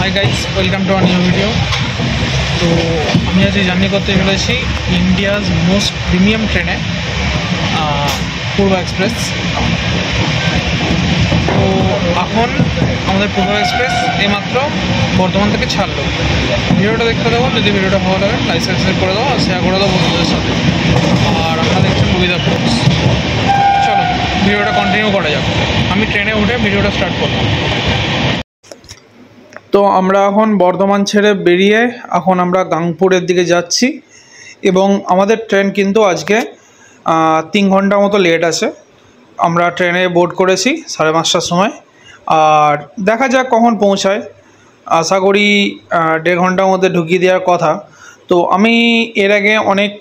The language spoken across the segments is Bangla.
High guys welcome to our new video. तो আমি আজ জার্নি করতে চলেছি ইন্ডিয়াজ মোস্ট প্রিমিয়াম ট্রেনে পূর্ব এক্সপ্রেস। তো এখন আমাদের পূর্ব এক্সপ্রেস এইমাত্র বর্ধমান থেকে ছাড়লো। ভিডিওটা দেখতে দেবো, যদি ভিডিওটা ভালো লাগে লাইক সাবস্ক্রাইব করে দাও আর শেয়ার করে দাও বন্ধুদের সাথে। আর আপনারা দেখছেন মুভি দ্য ফ্রুটস। চলো ভিডিওটা কন্টিনিউ করা যাক। আমি ট্রেনে উঠে ভিডিওটা স্টার্ট করলাম। তো আমরা এখন বর্ধমান ছেড়ে বেরিয়ে এখন আমরা গাংপুরের দিকে যাচ্ছি এবং আমাদের ট্রেন কিন্তু আজকে 3 ঘন্টা মতো লেট আছে। আমরা ট্রেনে বোর্ড করেছি 5:30টার সময়, আর দেখা যাক কখন পৌঁছায়। আশা করি 1.5 ঘন্টার মধ্যে ঢুকিয়ে দেওয়ার কথা। তো আমি এর আগে অনেক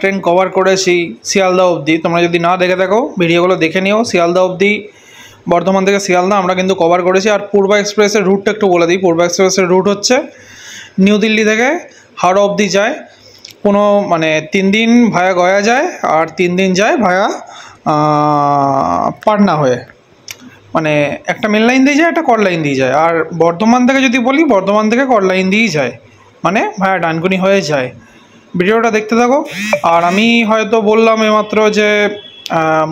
ট্রেন কভার করেছি শিয়ালদা অবধি। তোমরা যদি না দেখে থাকো ভিডিওগুলো দেখে নিও। শিয়ালদা অবধি, বর্ধমান থেকে শিয়ালদা আমরা কিন্তু কভার করেছি। আর পূর্ব এক্সপ্রেসের রুটটা একটু বলে দিই। পূর্ব এক্সপ্রেসের রুট হচ্ছে নিউ দিল্লি থেকে হাওড়া অবধি যায়, কোনো 3 দিন ভায়া গয়া যায় আর 3 দিন যায় ভায়া পাটনা হয়ে, একটা মেন লাইন দিয়ে যায়, একটা কর লাইন দিয়ে যায়। আর বর্ধমান থেকে যদি বলি, বর্ধমান থেকে কর লাইন দিয়েই যায়, ভায়া ডানকুনি হয়ে যায়। ভিডিওটা দেখতে থাকো। আর আমি হয়তো বললাম এইমাত্র যে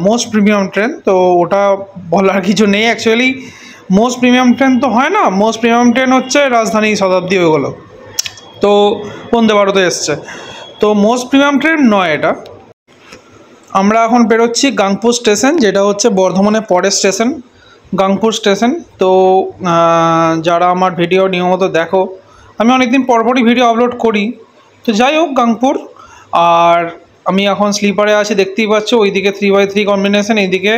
মোস্ট প্রিমিয়াম ট্রেন, তো ওটা বলার কিছু নেই। অ্যাকচুয়ালি মোস্ট প্রিমিয়াম ট্রেন তো হয় না, মোস্ট প্রিমিয়াম ট্রেন হচ্ছে রাজধানী শতাব্দী ওইগুলো, তো বন্দে ভারতে এসছে। তো মোস্ট প্রিমিয়াম ট্রেন নয় এটা। আমরা এখন বেরোচ্ছি গাংপুর স্টেশন, যেটা হচ্ছে বর্ধমানের পরের স্টেশন, গাংপুর স্টেশন। তো যারা আমার ভিডিও নিয়মিত দেখো, আমি অনেকদিন পরপরই ভিডিও আপলোড করি। তো যাই হোক, গাংপুর। আর আমি এখন স্লিপারে আছি, দেখতেই পাচ্ছ। ওইদিকে 3x3 কম্বিনেশন, এইদিকে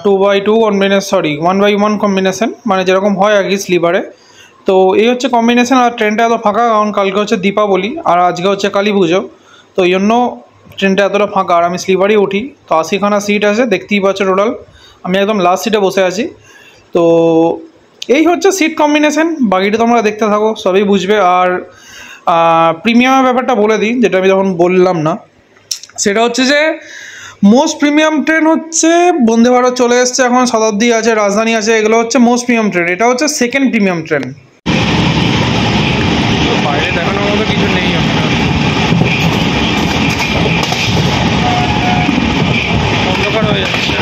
2x2 কম্বিনেশন, 1x1 কম্বিনেশন, যেরকম হয় আর কি স্লিপারে। তো এই হচ্ছে কম্বিনেশন। আর ট্রেনটা এত ফাঁকা কারণ কালকে হচ্ছে দীপাবলি আর আজকে হচ্ছে কালী পুজো, তো এই জন্য ট্রেনটা এতটা ফাঁকা। আর আমি স্লিপারই উঠি। তো 80খানা সিট আছে, দেখতেই পাচ্ছ টোটাল। আমি একদম লাস্ট সিটে বসে আছি। তো এই হচ্ছে সিট কম্বিনেশন, বাকিটা তোমরা দেখতে থাকো, সবই বুঝবে। আর প্রিমিয়ামের ব্যাপারটা বলে দিই, যেটা আমি তখন বললাম না, সেটা হচ্ছে যে মোস্ট প্রিমিয়াম ট্রেন হচ্ছে বন্দে ভারত চলে এসছে, এখন শতাব্দী আছে, রাজধানী আছে, এগুলো হচ্ছে মোস্ট প্রিমিয়াম ট্রেন। এটা হচ্ছে সেকেন্ড প্রিমিয়াম ট্রেন। বাইরে দেখানোর মতো কিছু নেই, অন্ধকার হয়ে যাচ্ছে।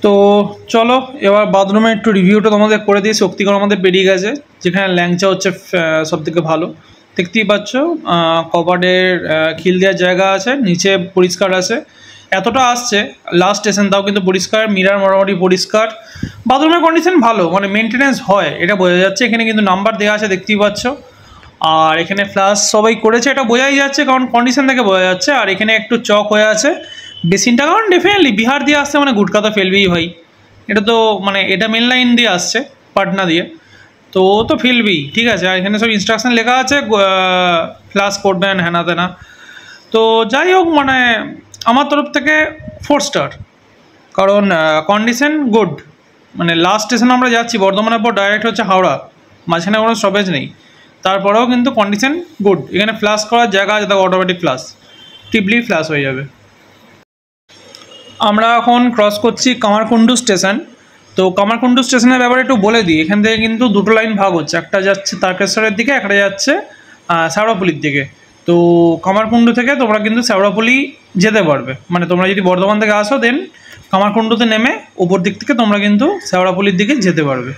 তো চলো এবার বাথরুমে একটু রিভিউটা তোমাদের করে দিই। শক্তিগড় আমাদের পেরিয়ে গেছে, যেখানে ল্যাংচা হচ্ছে সবথেকে ভালো। দেখতেই পাচ্ছ কবার্ডের খিল দেওয়ার জায়গা আছে, নিচে পরিষ্কার আছে। এতটা আসছে লাস্ট স্টেশন, তাও কিন্তু পরিষ্কার, মিরার মোটামুটি পরিষ্কার, বাথরুমের কন্ডিশন ভালো, মানে মেনটেনেন্স হয় এটা বোঝা যাচ্ছে। এখানে কিন্তু নাম্বার দেওয়া আছে দেখতেই পাচ্ছ, আর এখানে ফ্লাশ সবাই করেছে এটা বোঝাই যাচ্ছে, কারণ কন্ডিশন থেকে বোঝা যাচ্ছে। আর এখানে একটু চক হয়ে আছে বেসিনটা, কারণ ডেফিনেটলি বিহার দিয়ে আসছে মানে গুটকা তো ফেলবেই ভাই। এটা তো মানে এটা মেন লাইন দিয়ে আসছে পাটনা দিয়ে, তো ও তো ফেলবেই, ঠিক আছে। আর এখানে সব ইনস্ট্রাকশন লেখা আছে, ফ্লাশ করবেন হ্যানা তেনা। তো যাই হোক, মানে আমার তরফ থেকে 4 স্টার, কারণ কন্ডিশন গুড। মানে লাস্ট স্টেশন আমরা যাচ্ছি বর্ধমানের পর ডাইরেক্ট হচ্ছে হাওড়া, মাঝখানে কোনো স্টপেজ নেই, তারপরেও কিন্তু কন্ডিশন গুড। এখানে ফ্লাশ করার জায়গা আছে, দেখো অটোমেটিক ফ্লাশ, টিপলি ফ্লাশ হয়ে যাবে। আমরা এখন ক্রস করছি কামারকুণ্ডু স্টেশন। তো কামারকুণ্ডু স্টেশনের ব্যাপারে একটু বলে দিই। এখান থেকে কিন্তু দুটো লাইন ভাগ হচ্ছে, একটা যাচ্ছে তারকেশ্বরের দিকে, একটা যাচ্ছে শ্যাওড়াফুলির দিকে। তো কামারকুণ্ডু থেকে তোমরা কিন্তু শ্যাওড়াফুলি যেতে পারবে, মানে তোমরা যদি বর্ধমান থেকে আসো দেন কামারকুণ্ডুতে নেমে উপর দিক থেকে তোমরা কিন্তু শ্যাওড়াফুলির দিকে যেতে পারবে।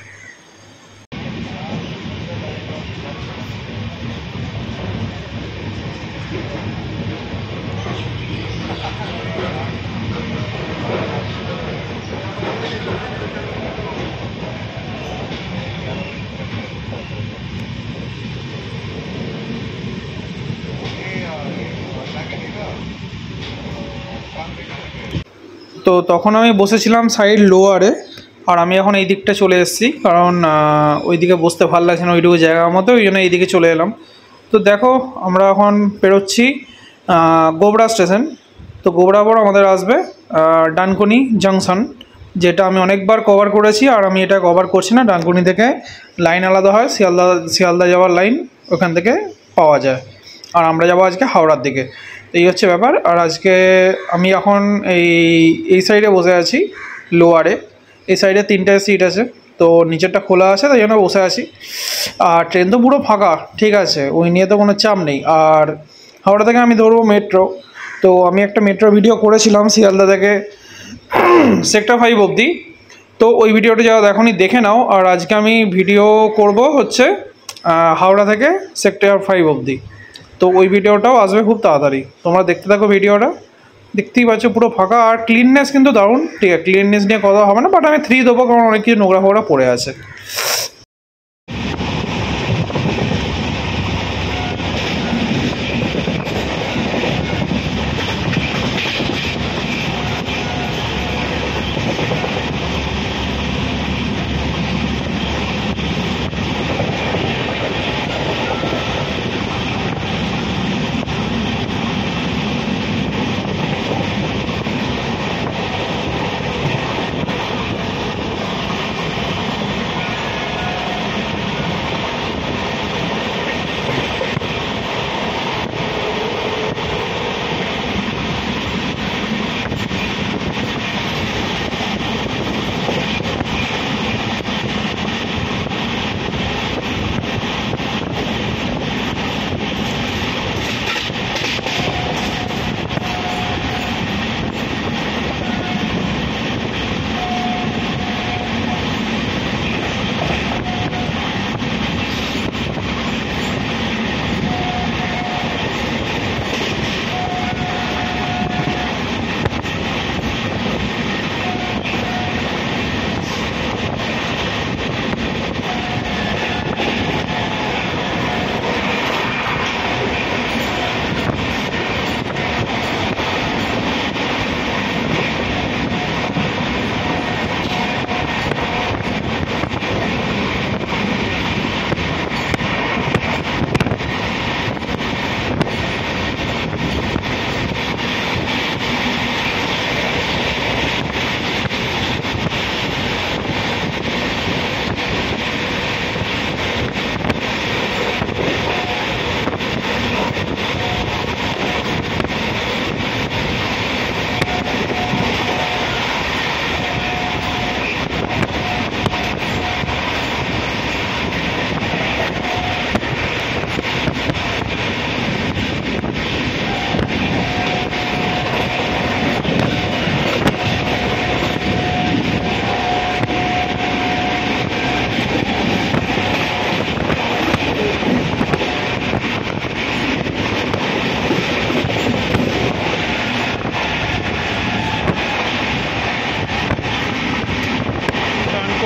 তো তখন আমি বসেছিলাম সাইড লোয়ারে, আর আমি এখন এই দিকটা চলে এসেছি, কারণ ওই দিকে বসতে ভালো লাগছে না ওইটুকু জায়গার মতো, ওই জন্য এই দিকে চলে এলাম। তো দেখো আমরা এখন পেরোচ্ছি গোবরা স্টেশন। তো গোবরা পর আমাদের আসবে ডানকুনি জাংশন, যেটা আমি অনেকবার কভার করেছি, আর আমি এটা কভার করছি না। ডানকুনি থেকে লাইন আলাদা হয়, শিয়ালদা যাওয়ার লাইন ওখান থেকে পাওয়া যায়, আর আমরা যাবো আজকে হাওড়ার দিকে। এই হচ্ছে ব্যাপার। আর আজকে আমি এখন এই সাইডে বসে আছি লোয়ারে, এই সাইডে 3টে সিট আছে, তো নিচেরটা খোলা আছে, তাই জন্য বসে আছি। আর ট্রেন তো পুরো ফাঁকা, ঠিক আছে, ওই নিয়ে তো কোনো চাপ নেই। আর হাওড়া থেকে আমি ধরবো মেট্রো। তো আমি একটা মেট্রো ভিডিও করেছিলাম শিয়ালদা থেকে সেক্টর 5 অবধি, তো ওই ভিডিওটা যারা দেখোনি দেখে নাও। আর আজকে আমি ভিডিও করব হচ্ছে হাওড়া থেকে সেক্টর 5 অবধি, তো ওই ভিডিওটাও আসবে খুব তাড়াতাড়ি। তোমরা দেখতে থাকো ভিডিওটা, দেখতেই পাচ্ছ পুরো ফাঁকা। আর ক্লিননেস কিন্তু দারুণ, ঠিক আছে, ক্লিননেস নিয়ে কথা হবে না, বাট আমি 3 দেবো, কারণ অনেক কিছু নোংরা ফোংরা পড়ে আছে।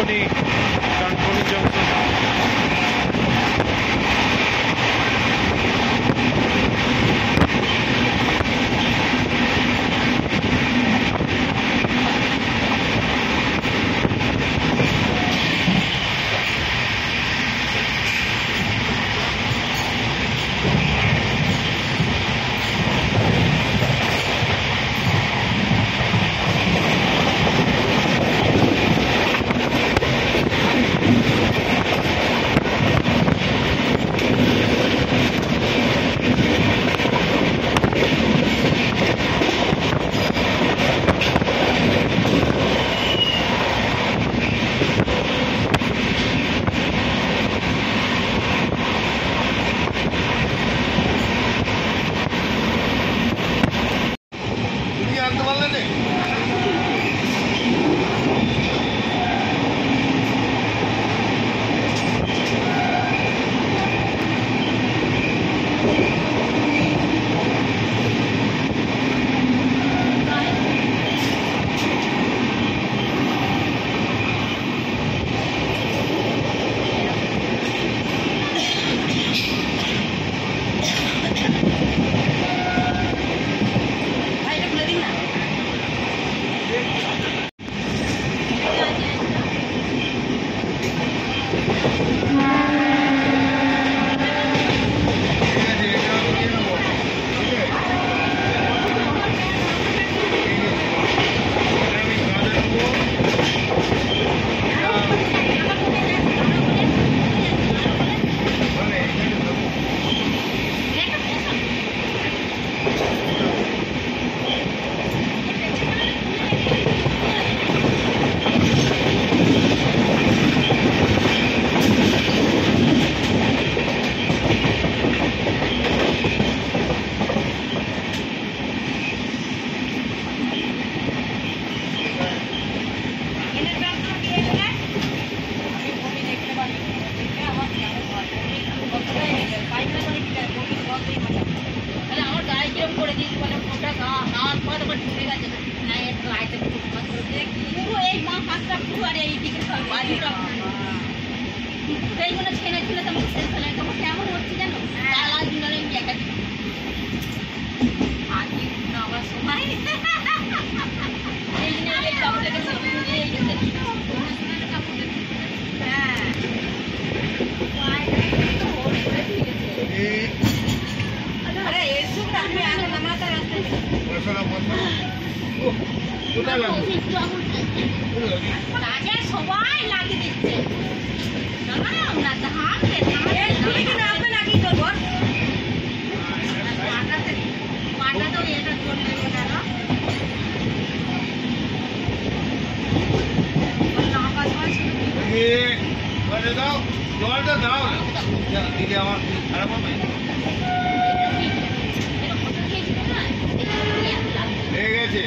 ডানকুনি জংশন। জলটা দাও না দিলে আমার খারাপ হবে হয়ে গেছে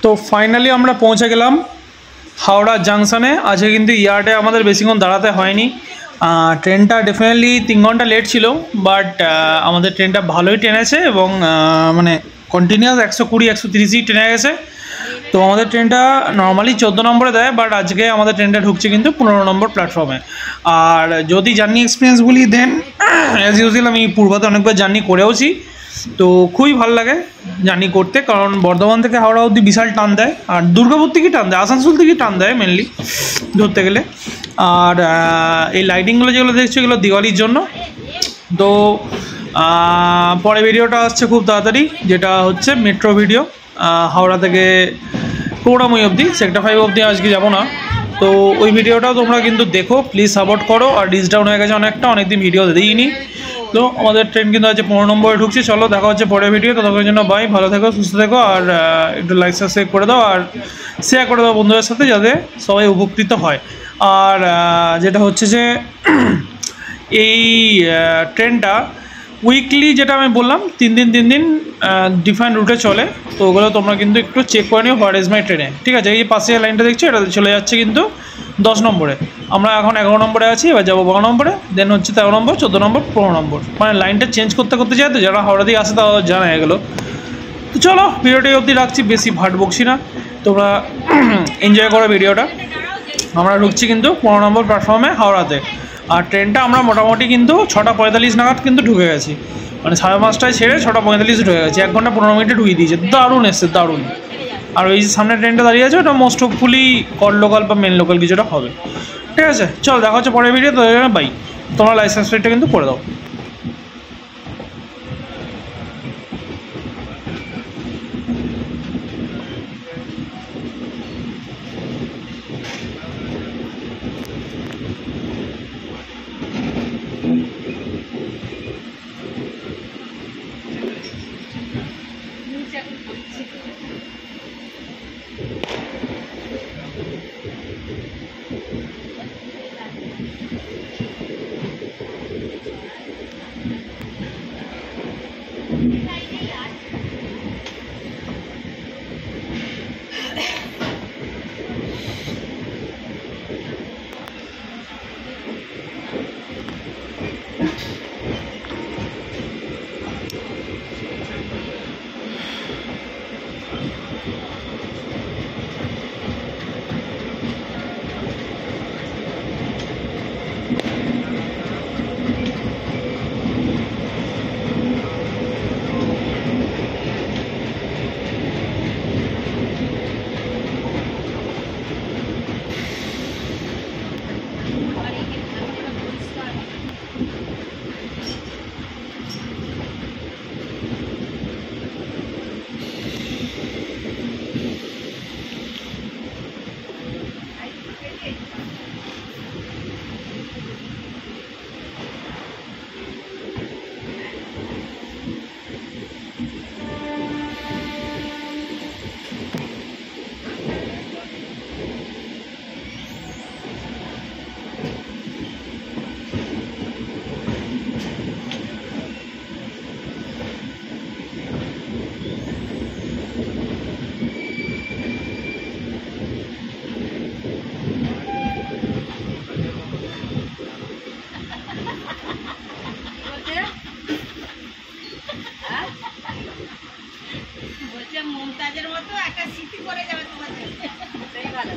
তো ফাইনালি আমরা পৌঁছে গেলাম হাওড়া জাংশনে। আজকে কিন্তু ইয়ার্ডে আমাদের বেশিক্ষণ দাঁড়াতে হয়নি। ট্রেনটা ডেফিনেটলি 3 ঘন্টা লেট ছিল, বাট আমাদের ট্রেনটা ভালোই টেনেছে এবং মানে কন্টিনিউয়াস 120-130ই টেনে গেছে। তো আমাদের ট্রেনটা নর্মালি 14 নম্বরে দেয়, বাট আজকে আমাদের ট্রেনটা ঢুকছে কিন্তু 15 নম্বর প্ল্যাটফর্মে। আর যদি জার্নি এক্সপিরিয়েন্স বলি, দেন অ্যাজ ইউজুয়াল আমি পূর্বতে অনেকবার জার্নি করেওছি, তো খুবই ভালো লাগে জার্নি করতে, কারণ বর্ধমান থেকে হাওড়া অবধি বিশাল টান দেয়, আর দুর্গাপুর থেকেই টান দেয়, আসানসোল থেকেই টান দেয় মেনলি ধরতে গেলে। আর এই লাইটিংগুলো যেগুলো দেখছো এগুলো দিওয়ালির জন্য। তো পরে ভিডিওটা আসছে খুব তাড়াতাড়ি, যেটা হচ্ছে মেট্রো ভিডিও। হাওড়া থেকে করুণাময়ী অবধি, সেক্টর 5 অবধি আজকে যাবো না। তো ওই ভিডিওটাও তোমরা কিন্তু দেখো, প্লিজ সাপোর্ট করো। আর ডিস ডাউন হয়ে গেছে অনেকদিন ভিডিও দিইনি। তো আমাদের ট্রেন কিন্তু আজকে 15 নম্বরে ঢুকছে। চলো দেখা হচ্ছে পরের ভিডিও, ততক্ষণের জন্য বাই, ভালো থেকো, সুস্থ থেকো। আর একটু লাইক সাবস্ক্রাইব করে দাও আর শেয়ার করে দাও বন্ধুদের সাথে, যাতে সবাই উপকৃত হয়। আর যেটা হচ্ছে যে এই ট্রেনটা উইকলি, যেটা আমি বললাম 3 দিন ডিফারেন্ট রুটে চলে। তো ওগুলো তোমরা কিন্তু একটু চেক করে নিও হোয়াট ইজ মাই ট্রেনে, ঠিক আছে? এই পাশে লাইনটা দেখছি, এটা চলে যাচ্ছে কিন্তু 10 নম্বরে। আমরা এখন 11 নম্বরে আছি, এবার যাবো 12 নম্বরে, দেন হচ্ছে 13 নম্বর, 14 নম্বর, 15 নম্বর। মানে লাইনটা চেঞ্জ করতে যায়, তো যারা হাওড়া দিয়ে আসে তাও জানা হয়ে গেলো। তো চলো ভিডিওটি অবধি রাখছি, বেশি ভাট বকছি না, তোমরা এনজয় করো ভিডিওটা। আমরা ঢুকছি কিন্তু 15 নম্বর প্ল্যাটফর্মে হাওড়াতে। আর ট্রেনটা আমরা মোটামুটি কিন্তু 6:45 নাগাদ কিন্তু ঢুকে গেছি, মানে 5:30টায় ছেড়ে 6:45 ঢুকে গেছি, 1 ঘন্টা 15 মিনিটে ঢুকিয়ে দিয়েছে। দারুণ এসছে, দারুণ। আর ওই যে সামনে ট্রেনটা দাঁড়িয়ে আছে, ওটা মোস্ট হোপফুলি কল লোকাল বা মেন লোকাল কিছুটা হবে, ঠিক আছে? চল দেখা হচ্ছে পরের ভিডিও, তো বাই। তোমরা লাইসেন্স প্লেটটা কিন্তু করে দাও। মমতাজের মতো একটা স্মৃতি করে যাবে তোমার, সেই ভালো।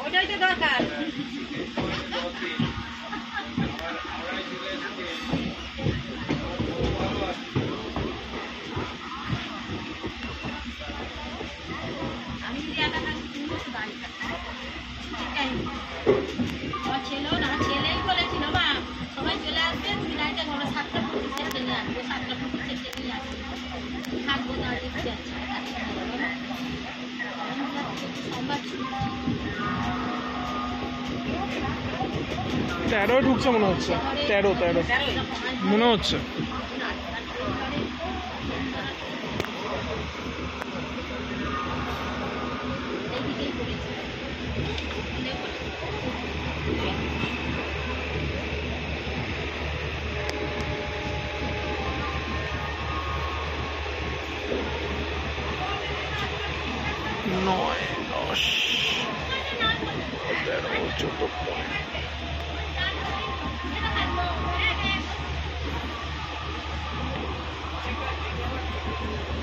ওটাই তো দরকার। আমি যদি একা থাকি তুমি তো দাঁড়ি থাকতে আমার ছেলেও না, ছেলেই বলেছিল মা সবাই চলে আসবে, তুমি গাড়িটা ঘরে 7:25 চলে আসবে, 7:25 চলে আসবে, থাকবো না দেখছি। আচ্ছা 13 ঢুকছে মনে হচ্ছে, 13 মনে হচ্ছে। নয় 10 13 14 Thank you.